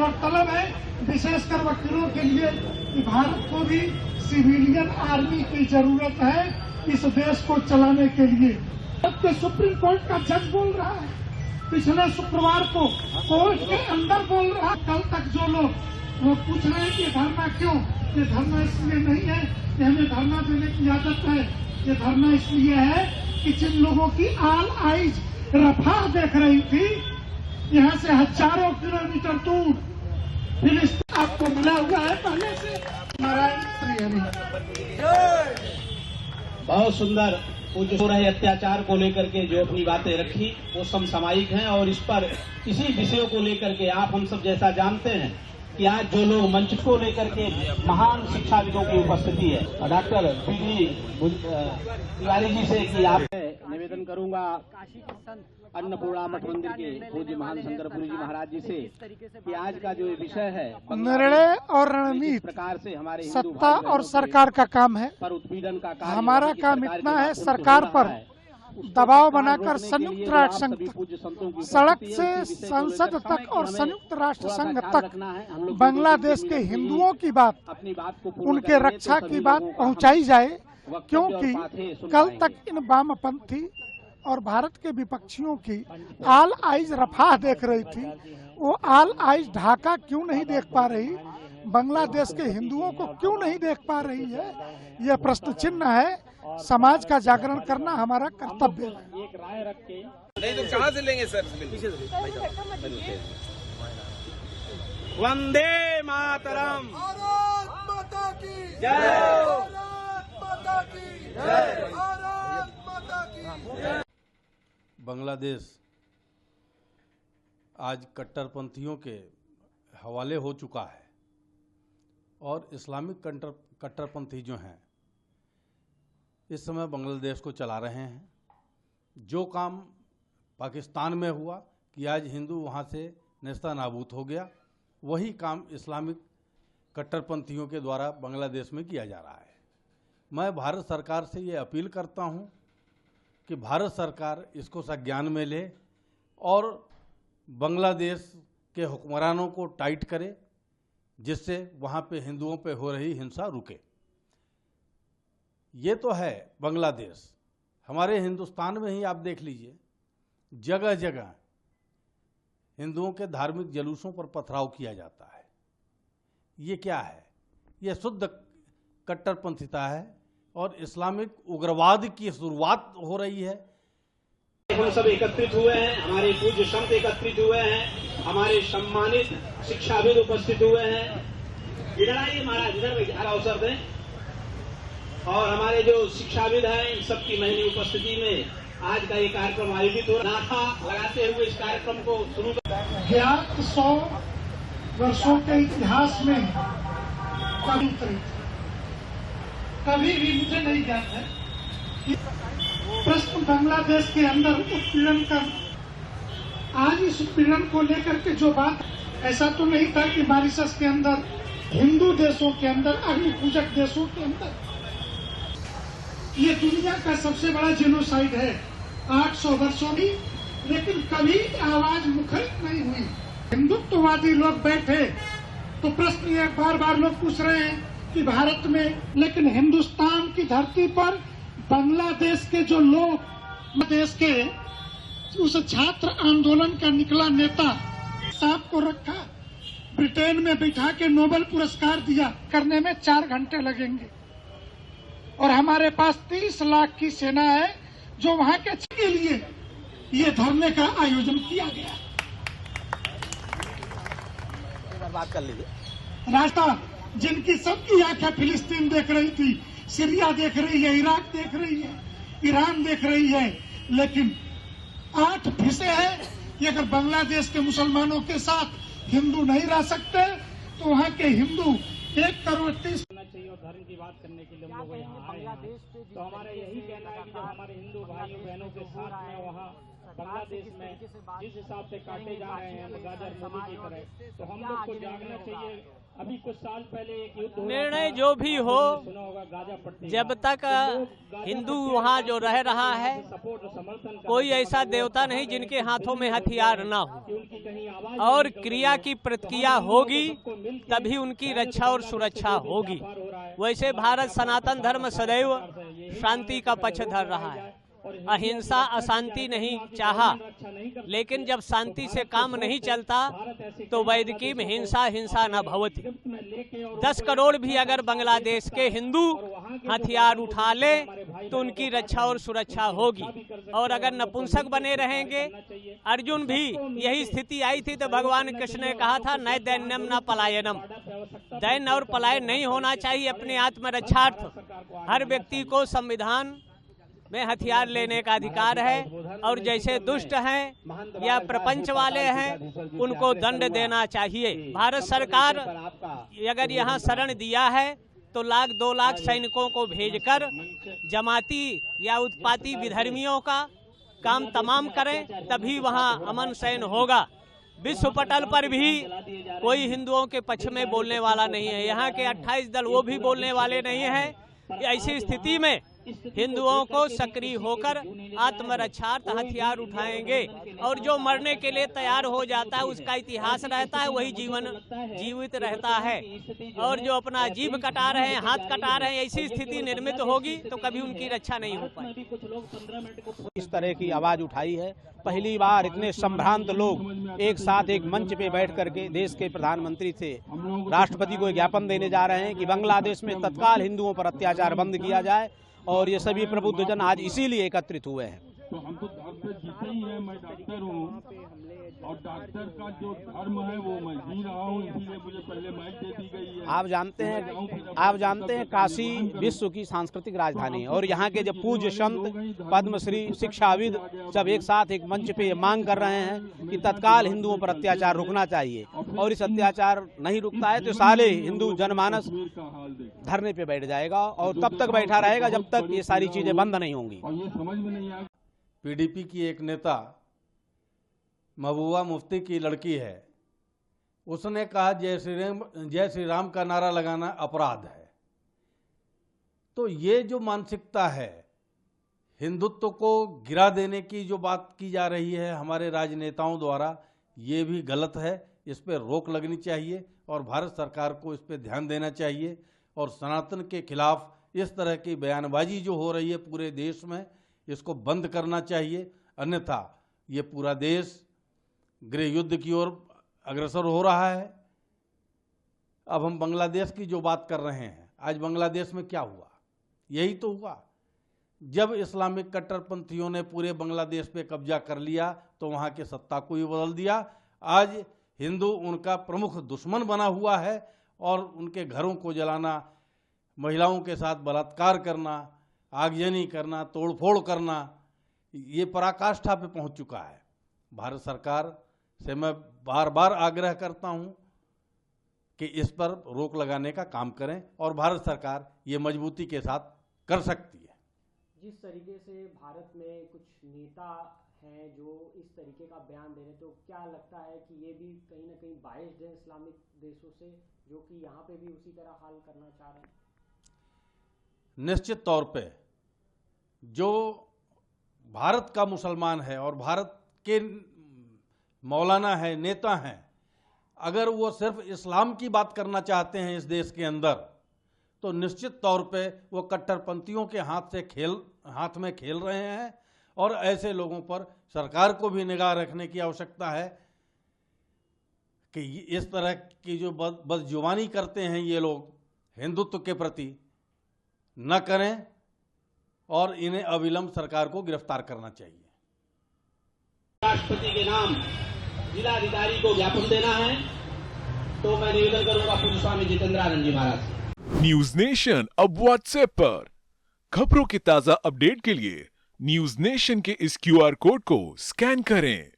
गौरतलब है विशेषकर वकीलों के लिए कि भारत को भी सिविलियन आर्मी की जरूरत है इस देश को चलाने के लिए। अब के सुप्रीम कोर्ट का जज बोल रहा है, पिछले शुक्रवार को कोर्ट के अंदर बोल रहा। कल तक जो लोग वो पूछ रहे हैं कि धरना क्यों, ये धरना इसलिए नहीं है कि हमें धरना देने की आदत है, ये धरना इसलिए है कि जिन लोगों की ऑल आइज रफाह देख रही थी, यहाँ से हजारों किलोमीटर दूर फिलिस्तीन आपको मिला हुआ है पहले से। नारायण श्री हरि। बहुत सुंदर पूज्य हो रहे अत्याचार को लेकर के जो अपनी बातें रखी वो समसामयिक हैं और इस पर इसी विषयों को लेकर के आप हम सब जैसा जानते हैं कि आज जो लोग मंच को लेकर के महान शिक्षाविदों की उपस्थिति है। डॉक्टर पीडी तिवारी जी से कि आप निवेदन करूंगा अन्नपूर्णा मठ मंदिर के पूज्य महान शंकरपुरी जी महाराज जी से कि आज का जो विषय है निर्णय और रणनीति प्रकार से हमारे सत्ता और सरकार का काम है, पर उत्पीड़न का कार्य हमारा काम इतना है सरकार पर दबाव बनाकर संयुक्त राष्ट्र संघ तक, सड़क से संसद तक और संयुक्त राष्ट्र संघ तक बांग्लादेश के हिंदुओं की बात, उनके रक्षा की बात पहुंचाई जाए, क्योंकि कल तक इन वामपंथी और भारत के विपक्षियों की ऑल आइज रफाह देख रही थी, वो ऑल आइज ढाका क्यों नहीं देख पा रही, बांग्लादेश के हिंदुओं को क्यों नहीं देख पा रही है, यह प्रश्न चिन्ह है। समाज का जागरण करना हमारा कर्तव्य है। एक राय रख के नहीं तो कहाँ से लेंगे सर? वंदे मातरम, भारत माता की जय, भारत माता की जय, भारत माता की जय। बांग्लादेश आज कट्टरपंथियों के हवाले हो चुका है और इस्लामिक कट्टरपंथी जो हैं इस समय बांग्लादेश को चला रहे हैं। जो काम पाकिस्तान में हुआ कि आज हिंदू वहाँ से नेस्ता नाबूद हो गया, वही काम इस्लामिक कट्टरपंथियों के द्वारा बांग्लादेश में किया जा रहा है। मैं भारत सरकार से ये अपील करता हूँ कि भारत सरकार इसको संज्ञान में ले और बांग्लादेश के हुक्मरानों को टाइट करे, जिससे वहाँ पे हिंदुओं पे हो रही हिंसा रुके। ये तो है बांग्लादेश। हमारे हिंदुस्तान में ही आप देख लीजिए, जगह जगह हिंदुओं के धार्मिक जुलूसों पर पथराव किया जाता है। ये क्या है? ये शुद्ध कट्टरपंथिता है और इस्लामिक उग्रवाद की शुरुआत हो रही है। हम सब एकत्रित हुए हैं, हमारे पूज्य संत एकत्रित हुए हैं, हमारे सम्मानित शिक्षाविद उपस्थित हुए हैं। इधर आइए महाराज, इधर अवसर दें। और हमारे जो शिक्षाविद हैं इन सबकी महंगी उपस्थिति में आज का ये कार्यक्रम आयोजित हो रहा। नारा लगाते हुए इस कार्यक्रम को शुरू कर। ज्ञात 100 वर्षों के इतिहास में कभी भी मुझे नहीं ज्ञात है कि प्रश्न बांग्लादेश के अंदर उत्पीड़न का, आज इस उत्पीड़न को लेकर के जो बात, ऐसा तो नहीं था कि मॉरिशस के अंदर, हिंदू देशों के अंदर, अग्नि पूजक देशों के अंदर ये दुनिया का सबसे बड़ा जेनोसाइड है 800 वर्षों की, लेकिन कभी आवाज मुखरित नहीं हुई। हिंदुत्ववादी लोग बैठे तो प्रश्न ये बार बार लोग पूछ रहे हैं कि भारत में, लेकिन हिंदुस्तान की धरती पर बांग्लादेश के जो लोग, देश के उस छात्र आंदोलन का निकला नेता साहब को रखा, ब्रिटेन में बिठा के नोबेल पुरस्कार दिया, करने में 4 घंटे लगेंगे। और हमारे पास 30 लाख की सेना है जो वहां के लिए ये धरने का आयोजन किया गया। बात कर लीजिए। रास्ता जिनकी सबकी आंखें फिलिस्तीन देख रही थी, सीरिया देख रही है, इराक देख रही है, ईरान देख रही है, लेकिन 8 फिसे हैं कि अगर बांग्लादेश के मुसलमानों के साथ हिंदू नहीं रह सकते तो वहाँ के हिंदू 1 करोड़ 30 चाहिए और धर्म की बात करने के लिए हम लोग यहाँ आए हैं। तो हमारा यही कहना है कि जब हमारे हिंदू भाइयों बहनों के साथ में वहाँ बांग्लादेश में जिस हिसाब से काटे जा रहे हैं गाजर मूली की तरह, तो हम लोग को जागना चाहिए। अभी कुछ साल पहले एक युद्ध हो रहा निर्णय था, जो भी हो, सुना होगा गाजा पट्टी, जब तक हिंदू वहाँ जो रह रहा है, सपोर्ट और समर्थन कोई ऐसा देवता नहीं जिनके हाथों में हथियार ना हो, उनकी कहीं आवाज और क्रिया की प्रतिक्रिया होगी तभी उनकी रक्षा और सुरक्षा होगी। वैसे भारत सनातन धर्म सदैव शांति का पक्ष धर रहा है, अहिंसा अशांति नहीं चाहा, लेकिन जब शांति से काम नहीं चलता तो वैदिकी में हिंसा हिंसा न भवति। 10 करोड़ भी अगर बांग्लादेश के हिंदू हथियार उठा ले तो उनकी रक्षा और सुरक्षा होगी। और अगर नपुंसक बने रहेंगे, अर्जुन भी यही स्थिति आई थी तो भगवान कृष्ण ने कहा था न दैन्यम न पलायनम, दैन्य और पलायन नहीं होना चाहिए। अपने आत्मरक्षार्थ हर व्यक्ति को संविधान में हथियार लेने का अधिकार है, और जैसे दुष्ट हैं या प्रपंच वाले हैं उनको दंड देना चाहिए। भारत सरकार अगर यहाँ शरण दिया है तो 1-2 लाख सैनिकों को भेजकर जमाती या उत्पाती विधर्मियों का काम तमाम करें, तभी वहाँ अमन शयन होगा। विश्व पटल पर भी कोई हिंदुओं के पक्ष में बोलने वाला नहीं है, यहाँ के 28 दल वो भी बोलने वाले नहीं हैं। ऐसी स्थिति में हिंदुओं को सक्रिय होकर आत्मरक्षार्थ हथियार उठाएंगे, और जो मरने के लिए तैयार हो जाता है उसका इतिहास रहता है, वही जीवन जीवित रहता है। और जो अपना जीभ कटा रहे हैं, हाथ कटा रहे हैं, ऐसी स्थिति निर्मित होगी तो कभी उनकी रक्षा नहीं हो पाएगी। इस तरह की आवाज उठाई है। पहली बार इतने संभ्रांत लोग एक साथ एक मंच पे बैठ करके देश के प्रधानमंत्री से राष्ट्रपति को ज्ञापन देने जा रहे हैं कि बांग्लादेश में तत्काल हिंदुओं पर अत्याचार बंद किया जाए, और ये सभी प्रबुद्धजन आज इसीलिए एकत्रित हुए हैं। तो हम तो धर्म से जीते ही हैं। मैं डॉक्टर हूँ और डॉक्टर का जो धर्म है वो मैं जी रहा हूँ, इसीलिए मुझे पहले माइक दे दी गई है। आप जानते हैं काशी विश्व की सांस्कृतिक राजधानी है, और यहाँ के जब पूज्य संत पद्मश्री शिक्षाविद सब एक साथ एक मंच पे मांग कर रहे हैं कि तत्काल हिंदुओं पर अत्याचार रुकना चाहिए, और इस अत्याचार नहीं रुकता है तो सारे हिंदू जनमानस धरने पे बैठ जाएगा, और तब तक बैठा रहेगा जब तक ये सारी चीजें बंद नहीं होंगी। और ये समझ में नहीं आया। पीडीपी की एक नेता महबूबा मुफ्ती की लड़की है, उसने कहा जय श्री राम का नारा लगाना अपराध है। तो ये जो मानसिकता है, हिंदुत्व को गिरा देने की जो बात की जा रही है हमारे राजनेताओं द्वारा, ये भी गलत है। इस पर रोक लगनी चाहिए और भारत सरकार को इस पर ध्यान देना चाहिए, और सनातन के खिलाफ इस तरह की बयानबाजी जो हो रही है पूरे देश में, इसको बंद करना चाहिए। अन्यथा ये पूरा देश गृह युद्ध की ओर अग्रसर हो रहा है। अब हम बांग्लादेश की जो बात कर रहे हैं, आज बांग्लादेश में क्या हुआ? यही तो हुआ, जब इस्लामिक कट्टरपंथियों ने पूरे बांग्लादेश पे कब्जा कर लिया तो वहाँ की सत्ता को ही बदल दिया। आज हिंदू उनका प्रमुख दुश्मन बना हुआ है, और उनके घरों को जलाना, महिलाओं के साथ बलात्कार करना, आगजनी करना, तोड़फोड़ करना, ये पराकाष्ठा पे पहुंच चुका है। भारत सरकार से मैं बार बार आग्रह करता हूं कि इस पर रोक लगाने का काम करें, और भारत सरकार ये मजबूती के साथ कर सकती है। जिस तरीके से भारत में कुछ नेता हैं जो इस तरीके का बयान दे रहे, तो क्या लगता है कि ये भी कहीं ना कहीं बाइस्ड है इस्लामिक देशों से, जो कि यहाँ पे भी उसी तरह हाल करना चाह रहे हैं? निश्चित तौर पे जो भारत का मुसलमान है और भारत के मौलाना है, नेता हैं, अगर वो सिर्फ इस्लाम की बात करना चाहते हैं इस देश के अंदर, तो निश्चित तौर पे वो कट्टरपंथियों के हाथ में खेल रहे हैं, और ऐसे लोगों पर सरकार को भी निगाह रखने की आवश्यकता है कि इस तरह की जो बदजुबानी करते हैं ये लोग हिंदुत्व के प्रति न करें, और इन्हें अविलंब सरकार को गिरफ्तार करना चाहिए। राष्ट्रपति के नाम जिलाधिकारी को ज्ञापन देना है, तो मैं निवेदन करूंगा पूज्य स्वामी जितेंद्रानंद जी महाराज। न्यूज नेशन अब व्हाट्सएप पर खबरों के ताजा अपडेट के लिए न्यूज नेशन के इस QR कोड को स्कैन करें।